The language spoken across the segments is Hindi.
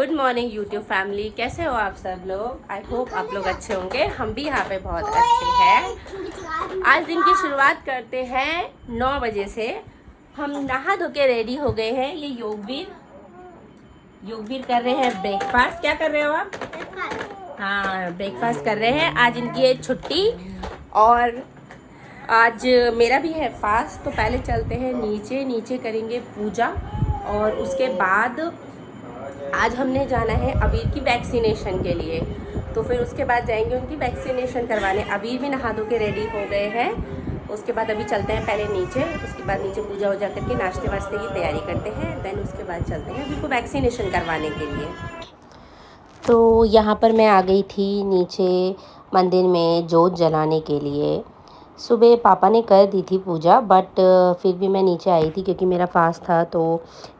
गुड मॉर्निंग यूट्यूब फैमिली, कैसे हो आप सब लोग। आई होप आप लोग अच्छे होंगे। हम भी यहाँ पे बहुत अच्छे हैं। आज दिन की शुरुआत करते हैं 9 बजे से। हम नहा धो के रेडी हो गए हैं। ये योगवीर कर रहे हैं ब्रेकफास्ट। क्या कर रहे हो आप? हाँ, ब्रेकफास्ट कर रहे हैं। आज इनकी है छुट्टी और आज मेरा भी है फास्ट। तो पहले चलते हैं नीचे करेंगे पूजा और उसके बाद आज हमने जाना है अबीर की वैक्सीनेशन के लिए। तो फिर उसके बाद जाएंगे उनकी वैक्सीनेशन करवाने। अबीर भी नहा धो के रेडी हो गए हैं। उसके बाद अभी चलते हैं पहले नीचे, उसके बाद नीचे पूजा वूजा करके नाश्ते वास्ते की तैयारी करते हैं। देन उसके बाद चलते हैं अबीर को वैक्सीनेशन करवाने के लिए। तो यहाँ पर मैं आ गई थी नीचे मंदिर में जोत जलाने के लिए। सुबह पापा ने कर दी थी पूजा, बट फिर भी मैं नीचे आई थी क्योंकि मेरा फास्ट था। तो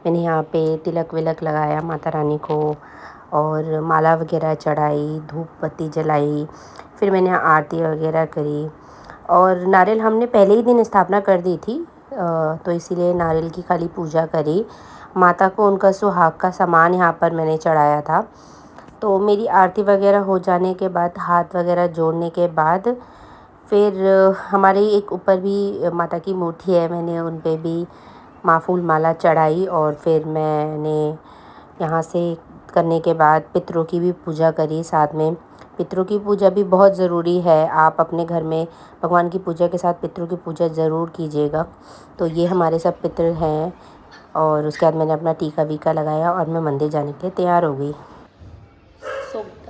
मैंने यहाँ पे तिलक विलक लगाया माता रानी को और माला वगैरह चढ़ाई, धूप बत्ती जलाई। फिर मैंने आरती वगैरह करी और नारियल हमने पहले ही दिन स्थापना कर दी थी, तो इसीलिए नारियल की खाली पूजा करी। माता को उनका सुहाग का सामान यहाँ पर मैंने चढ़ाया था। तो मेरी आरती वगैरह हो जाने के बाद, हाथ वगैरह जोड़ने के बाद, फिर हमारे एक ऊपर भी माता की मूर्ति है, मैंने उन पे भी फूल माला चढ़ाई। और फिर मैंने यहाँ से करने के बाद पितरों की भी पूजा करी साथ में। पितरों की पूजा भी बहुत ज़रूरी है। आप अपने घर में भगवान की पूजा के साथ पितरों की पूजा ज़रूर कीजिएगा। तो ये हमारे सब पितर हैं। और उसके बाद मैंने अपना टीका वीका लगाया और मैं मंदिर जाने के लिए तैयार हो गई।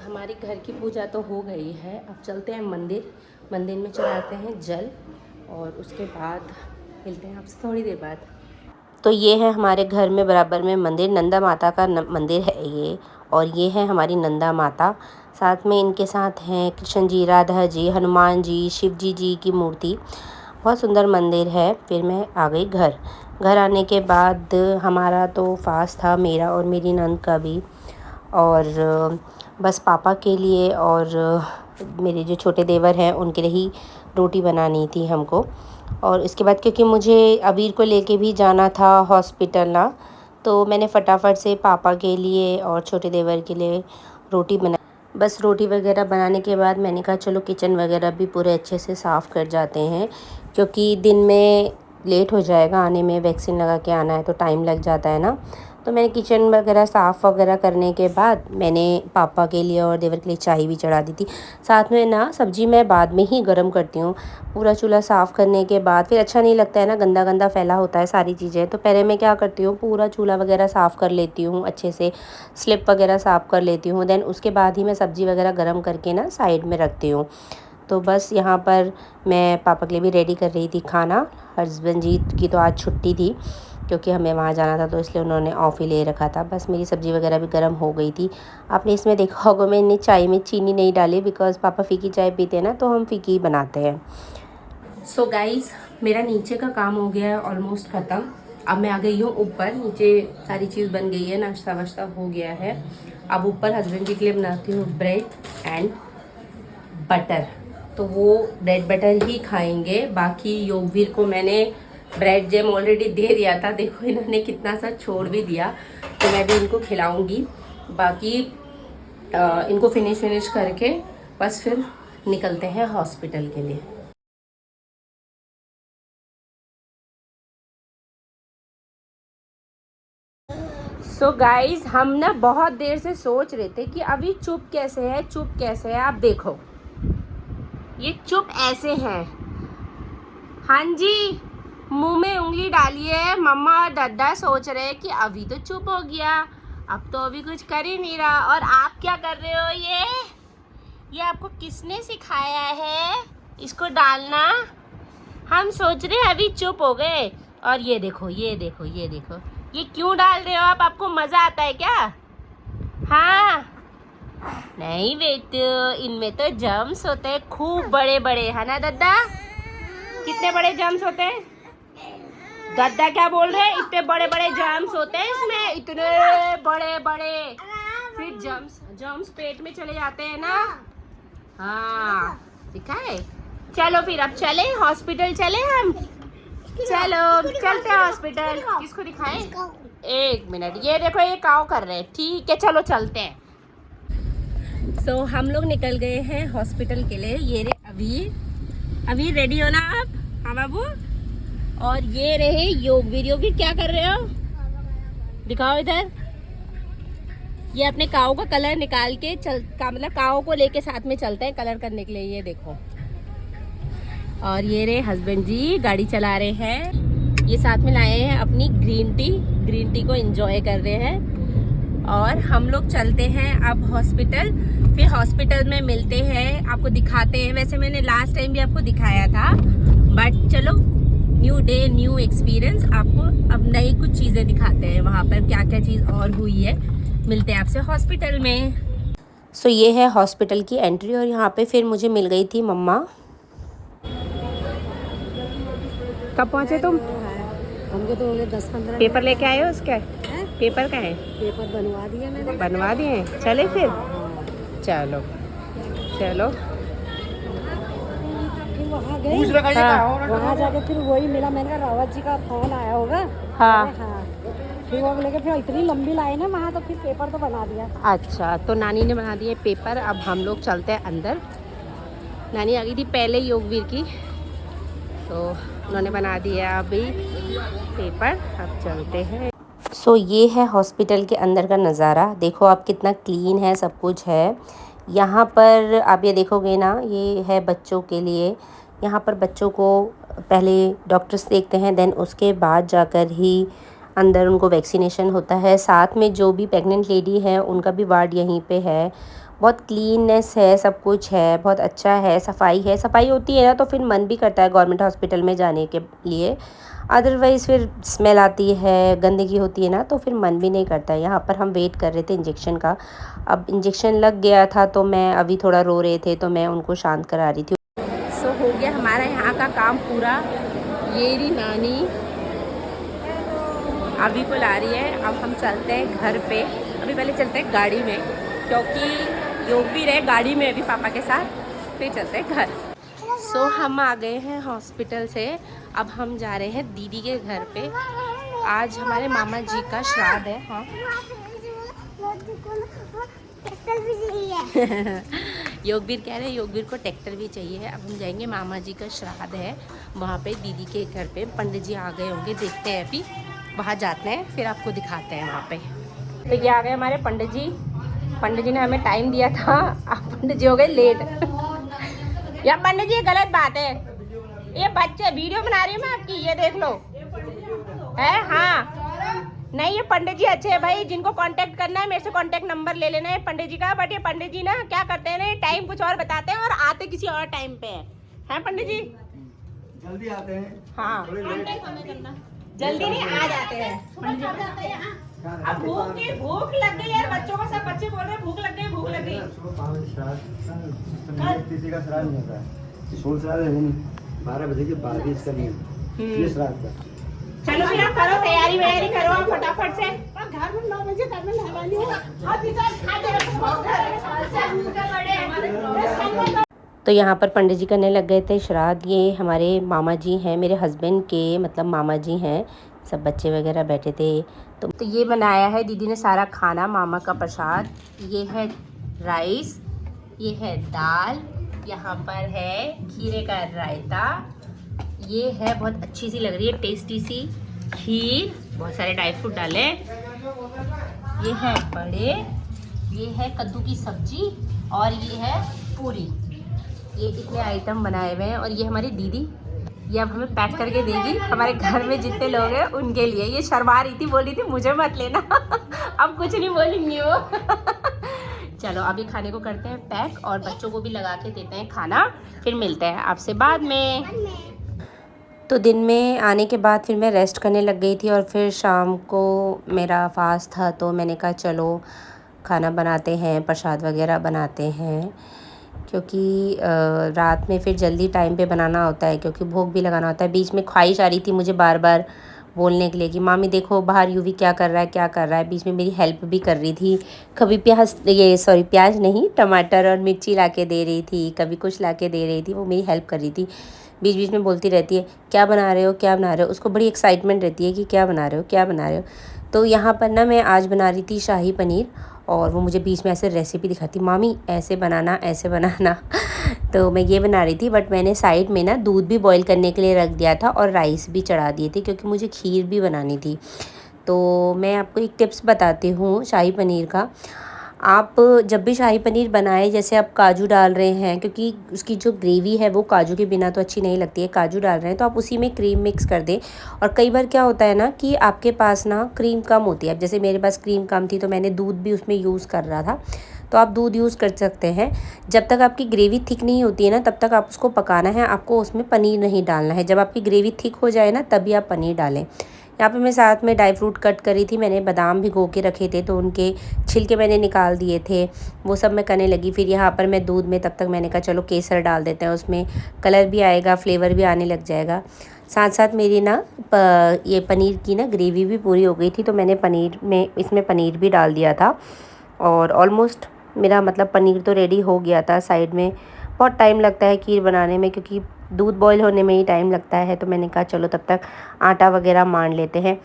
हमारी घर की पूजा तो हो गई है। अब चलते हैं मंदिर में चढ़ाते हैं जल और उसके बाद मिलते हैं आपसे थोड़ी देर बाद। तो ये है हमारे घर में बराबर में मंदिर, नंदा माता का मंदिर है ये। और ये है हमारी नंदा माता। साथ में इनके साथ हैं कृष्ण जी, राधा जी, हनुमान जी, शिव जी की मूर्ति। बहुत सुंदर मंदिर है। फिर मैं आ गई घर आने के बाद हमारा तो फास्ट था, मेरा और मेरी नंद का भी। और बस पापा के लिए और मेरे जो छोटे देवर हैं उनके लिए ही रोटी बनानी थी हमको। और इसके बाद क्योंकि मुझे अबीर को लेके भी जाना था हॉस्पिटल ना, तो मैंने फटाफट से पापा के लिए और छोटे देवर के लिए रोटी बना। बस रोटी वगैरह बनाने के बाद मैंने कहा चलो किचन वगैरह भी पूरे अच्छे से साफ़ कर जाते हैं, क्योंकि दिन में लेट हो जाएगा आने में। वैक्सीन लगा के आना है तो टाइम लग जाता है ना। तो मैंने किचन वगैरह साफ़ वगैरह करने के बाद मैंने पापा के लिए और देवर के लिए चाय भी चढ़ा दी थी। साथ में ना सब्ज़ी मैं बाद में ही गर्म करती हूँ। पूरा चूल्हा साफ़ करने के बाद फिर अच्छा नहीं लगता है ना, गंदा गंदा फैला होता है सारी चीज़ें। तो पहले मैं क्या करती हूँ, पूरा चूल्हा वगैरह साफ़ कर लेती हूँ अच्छे से, स्लिप वगैरह साफ़ कर लेती हूँ। देन उसके बाद ही मैं सब्ज़ी वगैरह गर्म करके ना साइड में रखती हूँ। तो बस यहाँ पर मैं पापा के लिए भी रेडी कर रही थी खाना। हस्बैंड जी की तो आज छुट्टी थी क्योंकि हमें वहाँ जाना था, तो इसलिए उन्होंने ऑफ ही ले रखा था। बस मेरी सब्ज़ी वगैरह भी गर्म हो गई थी। आपने इसमें देखा होगा मैंने चाय में चीनी नहीं डाली, बिकॉज़ पापा फीकी चाय पीते हैं ना, तो हम फीकी बनाते हैं। सो गाइज़, मेरा नीचे का काम हो गया है ऑलमोस्ट ख़त्म। अब मैं आ गई हूँ ऊपर। नीचे सारी चीज़ बन गई है, नाश्ता वाश्ता हो गया है। अब ऊपर हस्बैंड जी के लिए बनाती हूँ ब्रेड एंड बटर। तो वो ब्रेड बटर ही खाएंगे। बाकी योगवीर को मैंने ब्रेड जैम ऑलरेडी दे दिया था। देखो इन्होंने कितना सा छोड़ भी दिया। तो मैं भी इनको खिलाऊंगी। बाकी इनको फिनिश करके बस फिर निकलते हैं हॉस्पिटल के लिए। सो गाइज, हम ना बहुत देर से सोच रहे थे कि अभी चुप कैसे है। आप देखो ये चुप ऐसे है। हाँ जी, मुंह में उंगली डालिए। मम्मा और दादा सोच रहे हैं कि अभी तो चुप हो गया, अब तो अभी कुछ कर ही नहीं रहा। और आप क्या कर रहे हो? ये आपको किसने सिखाया है इसको डालना? हम सोच रहे हैं अभी चुप हो गए। और ये देखो ये क्यों डाल रहे हो आप? आपको मजा आता है क्या? हाँ नहीं बेटू, इनमें तो जर्म्स होते हैं खूब बड़े बड़े, है ना दादा? कितने बड़े जर्म्स होते हैं? दादा क्या बोल रहे हैं? इतने बड़े बड़े जर्म्स होते हैं इसमें, इतने बड़े बड़े। फिर जर्म्स पेट में चले जाते हैं ना। हाँ, दिखा है। चलो फिर अब चले हॉस्पिटल, चले हम। चलो चलते हैं हॉस्पिटल। किसको दिखाएं? एक मिनट, ये देखो ये काव कर रहे हैं। ठीक है चलो चलते हैं। सो हम लोग निकल गए हैं हॉस्पिटल के लिए। ये रे अभी रेडी हो ना आप? हाँ बाबू। और ये रहे योगवीर। योगवीर क्या कर रहे हो? दिखाओ इधर। ये अपने काव का कलर निकाल के मतलब काव को लेके साथ में चलते हैं कलर करने के लिए। ये देखो। और ये रहे हस्बैंड जी गाड़ी चला रहे हैं। ये साथ में लाए हैं अपनी ग्रीन टी को एंजॉय कर रहे हैं। और हम लोग चलते हैं अब हॉस्पिटल। फिर हॉस्पिटल में मिलते हैं, आपको दिखाते हैं। वैसे मैंने लास्ट टाइम भी आपको दिखाया था, बट चलो न्यू डे न्यू एक्सपीरियंस। आपको अब नई कुछ चीज़ें दिखाते हैं, वहाँ पर क्या क्या चीज़ और हुई है। मिलते हैं आपसे हॉस्पिटल में। सो ये है हॉस्पिटल की एंट्री। और यहाँ पे फिर मुझे मिल गई थी मम्मा। कब पहुँचे तुम? हमको तो हो गए 10-15। पेपर लेके आए हो उसका? पेपर का है? पेपर बनवा दिए मैंने। बनवा दिए? चले फिर। चलो चलो। फिर वहाँ गई। हाँ। वहाँ जाके फिर वही मिला। मैंने कहा रावत जी का फोन आया होगा। हाँ हाँ। फिर वो लेके फिर इतनी लंबी लाइन है वहाँ, तो फिर पेपर तो बना दिया। अच्छा, तो नानी ने बना दिए पेपर। अब हम लोग चलते हैं अंदर। नानी आ गई थी पहले योगवीर की, तो उन्होंने बना दिया अभी पेपर। अब चलते हैं। सो ये है हॉस्पिटल के अंदर का नज़ारा। देखो आप कितना क्लीन है, सब कुछ है यहाँ पर। आप ये देखोगे ना, ये है बच्चों के लिए। यहाँ पर बच्चों को पहले डॉक्टर्स देखते हैं, देन उसके बाद जाकर ही अंदर उनको वैक्सीनेशन होता है। साथ में जो भी प्रेग्नेंट लेडी है उनका भी वार्ड यहीं पे है। बहुत क्लीननेस है, सब कुछ है, बहुत अच्छा है। सफाई है, सफाई होती है ना तो फिर मन भी करता है गवर्नमेंट हॉस्पिटल में जाने के लिए। अदरवाइज़ फिर स्मेल आती है, गंदगी होती है ना, तो फिर मन भी नहीं करता है। यहाँ पर हम वेट कर रहे थे इंजेक्शन का। अब इंजेक्शन लग गया था तो मैं अभी थोड़ा रो रहे थे तो मैं उनको शांत करा रही थी। सो हो गया हमारा यहाँ का काम पूरा। ये रही नानी अभी को ला रही है। अब हम चलते हैं घर पे। अभी पहले चलते हैं गाड़ी में, क्योंकि योग भी रहे गाड़ी में अभी पापा के साथ। फिर चलते हैं घर। सो हम आ गए हैं हॉस्पिटल से। अब हम जा रहे हैं दीदी के घर पे। आज हमारे मामा जी का श्राद्ध है। हाँ योगवीर कह रहे हैं योगवीर को ट्रैक्टर भी चाहिए है। अब हम जाएंगे, मामा जी का श्राद्ध है वहाँ पे दीदी के घर पे। पंडित जी आ गए होंगे, देखते हैं अभी वहाँ जाते हैं, फिर आपको दिखाते हैं वहाँ पे। तो ये आ गए हमारे पंडित जी। पंडित जी ने हमें टाइम दिया था, अब पंडित जी हो गए लेट। या पंडित जी ये गलत बात है। ये बच्चे वीडियो बना रही हूँ मैं आपकी, ये देख लो है। हाँ नहीं, ये पंडित जी अच्छे हैं भाई। जिनको कांटेक्ट करना है मेरे से कांटेक्ट नंबर ले लेना है पंडित जी का। बट ये पंडित जी ना क्या करते हैं ना, टाइम कुछ और बताते हैं और आते किसी और टाइम पे हैं पंडित जी। जल्दी आते हैं। हाँ जल्दी नहीं आ जाते हैं। अब भूख लग गई यार बच्चों को। सब बच्चे बोल रहे हैं भूख लग गई, भूख लग गई। किसी का श्राद्ध नहीं होता है, 16 श्राद्ध है नहीं, 12 बजे के बाद ही इसका नहीं है ये श्राद्ध का। चलो फिर आप करो तैयारी वैयारी करो आप फटाफट से। घर में 9 बजे घर में नहवानी हो। तो यहाँ पर पंडित जी करने लग गए थे श्राद्ध। ये हमारे मामा जी हैं, मेरे हस्बैंड के मतलब मामा जी हैं। सब बच्चे वगैरह बैठे थे। तो ये बनाया है दीदी ने सारा खाना, मामा का प्रसाद। ये है राइस, ये है दाल, यहाँ पर है खीरे का रायता, ये है बहुत अच्छी सी लग रही है टेस्टी सी खीर, बहुत सारे ड्राई फ्रूट डाले, ये है बड़े, ये है कद्दू की सब्जी और ये है पूरी। ये इतने आइटम बनाए हुए हैं। और ये हमारी दीदी, ये अब हमें पैक करके देगी हमारे घर में जितने लोग हैं उनके लिए। ये शर्मा रही थी, बोल रही थी मुझे मत लेना। अब कुछ नहीं बोलेंगी वो। चलो अभी खाने को करते हैं पैक और बच्चों को भी लगा के देते हैं खाना, फिर मिलते हैं आपसे बाद में। तो दिन में आने के बाद फिर मैं रेस्ट करने लग गई थी और फिर शाम को मेरा फास्ट था तो मैंने कहा चलो खाना बनाते हैं, प्रसाद वगैरह बनाते हैं, क्योंकि रात में फिर जल्दी टाइम पे बनाना होता है क्योंकि भोग भी लगाना होता है। बीच में ख्वाहिश आ रही थी मुझे बार बार बोलने के लिए कि मामी देखो बाहर यूवी क्या कर रहा है क्या कर रहा है। बीच में मेरी हेल्प भी कर रही थी, कभी प्याज नहीं टमाटर और मिर्ची ला के दे रही थी, कभी कुछ ला के दे रही थी, वो मेरी हेल्प कर रही थी। बीच बीच में बोलती रहती है क्या बना रहे हो, क्या बना रहे हो। उसको बड़ी एक्साइटमेंट रहती है कि क्या बना रहे हो, क्या बना रहे हो। तो यहाँ पर ना मैं आज बना रही थी शाही पनीर, और वो मुझे बीच में ऐसे रेसिपी दिखाती, मामी ऐसे बनाना, ऐसे बनाना। तो मैं ये बना रही थी, बट मैंने साइड में ना दूध भी बॉईल करने के लिए रख दिया था और राइस भी चढ़ा दिए थे, क्योंकि मुझे खीर भी बनानी थी। तो मैं आपको एक टिप्स बताती हूँ शाही पनीर का। आप जब भी शाही पनीर बनाएं, जैसे आप काजू डाल रहे हैं, क्योंकि उसकी जो ग्रेवी है वो काजू के बिना तो अच्छी नहीं लगती है, काजू डाल रहे हैं तो आप उसी में क्रीम मिक्स कर दें। और कई बार क्या होता है ना कि आपके पास ना क्रीम कम होती है, अब जैसे मेरे पास क्रीम कम थी तो मैंने दूध भी उसमें यूज़ कर रहा था, तो आप दूध यूज़ कर सकते हैं। जब तक आपकी ग्रेवी थिक नहीं होती है ना, तब तक आप उसको पकाना है, आपको उसमें पनीर नहीं डालना है। जब आपकी ग्रेवी थिक हो जाए ना, तभी आप पनीर डालें। यहाँ पे मैं साथ में ड्राई फ्रूट कट करी थी, मैंने बादाम भिगो के रखे थे तो उनके छिलके मैंने निकाल दिए थे, वो सब मैं करने लगी। फिर यहाँ पर मैं दूध में, तब तक मैंने कहा चलो केसर डाल देते हैं, उसमें कलर भी आएगा, फ्लेवर भी आने लग जाएगा। साथ साथ मेरी ना ये पनीर की ना ग्रेवी भी पूरी हो गई थी, तो मैंने पनीर में, इसमें पनीर भी डाल दिया था, और ऑलमोस्ट मेरा मतलब पनीर तो रेडी हो गया था। साइड में बहुत टाइम लगता है खीर बनाने में, क्योंकि दूध बॉईल होने में ही टाइम लगता है, तो मैंने कहा चलो तब तक आटा वगैरह मान लेते हैं।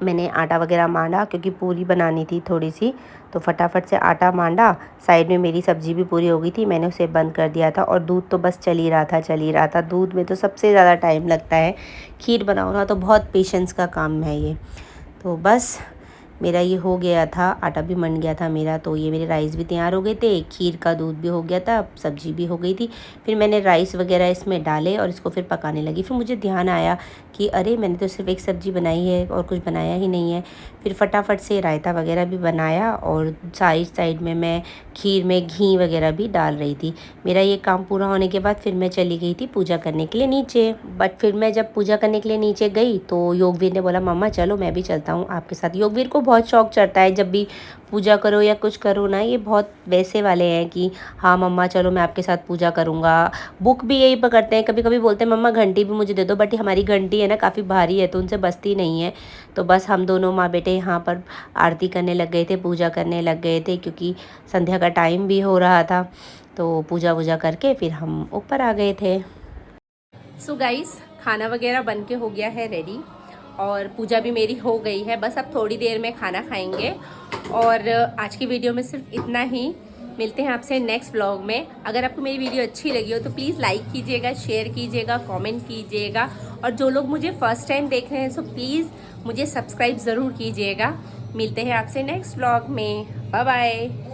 मैंने आटा वगैरह मांडा, क्योंकि पूरी बनानी थी थोड़ी सी, तो फटाफट से आटा मांडा। साइड में मेरी सब्ज़ी भी पूरी हो गई थी, मैंने उसे बंद कर दिया था, और दूध तो बस चल ही रहा था, चल ही रहा था। दूध में तो सबसे ज़्यादा टाइम लगता है, खीर बनाओ ना तो बहुत पेशेंस का काम है ये। तो बस मेरा ये हो गया था, आटा भी बन गया था मेरा, तो ये मेरे राइस भी तैयार हो गए थे, खीर का दूध भी हो गया था, सब्ज़ी भी हो गई थी। फिर मैंने राइस वगैरह इसमें डाले और इसको फिर पकाने लगी। फिर मुझे ध्यान आया कि अरे मैंने तो सिर्फ एक सब्ज़ी बनाई है और कुछ बनाया ही नहीं है। फिर फटाफट से रायता वगैरह भी बनाया, और साइड में मैं खीर में घी वगैरह भी डाल रही थी। मेरा ये काम पूरा होने के बाद फिर मैं चली गई थी पूजा करने के लिए नीचे। बट फिर मैं जब पूजा करने के लिए नीचे गई तो योगवीर ने बोला मम्मा चलो मैं भी चलता हूँ आपके साथ। योगवीर को बहुत शौक चढ़ता है, जब भी पूजा करो या कुछ करो ना, ये बहुत वैसे वाले हैं कि हाँ मम्मा चलो मैं आपके साथ पूजा करूँगा। बुक भी यही पकड़ते हैं, कभी कभी बोलते हैं मम्मा घंटी भी मुझे दे दो, बट हमारी घंटी है ना काफ़ी भारी है तो उनसे बजती नहीं है। तो बस हम दोनों माँ बेटे यहाँ पर आरती करने लग गए थे, पूजा करने लग गए थे, क्योंकि संध्या का टाइम भी हो रहा था। तो पूजा वूजा करके फिर हम ऊपर आ गए थे। सो गाइस, खाना वगैरह बन के हो गया है रेडी, और पूजा भी मेरी हो गई है। बस अब थोड़ी देर में खाना खाएंगे, और आज की वीडियो में सिर्फ इतना ही। मिलते हैं आपसे नेक्स्ट व्लॉग में। अगर आपको मेरी वीडियो अच्छी लगी हो तो प्लीज़ लाइक कीजिएगा, शेयर कीजिएगा, कमेंट कीजिएगा, और जो लोग मुझे फर्स्ट टाइम देख रहे हैं सो प्लीज़ मुझे सब्सक्राइब ज़रूर कीजिएगा। मिलते हैं आपसे नेक्स्ट व्लॉग में। Bye bye.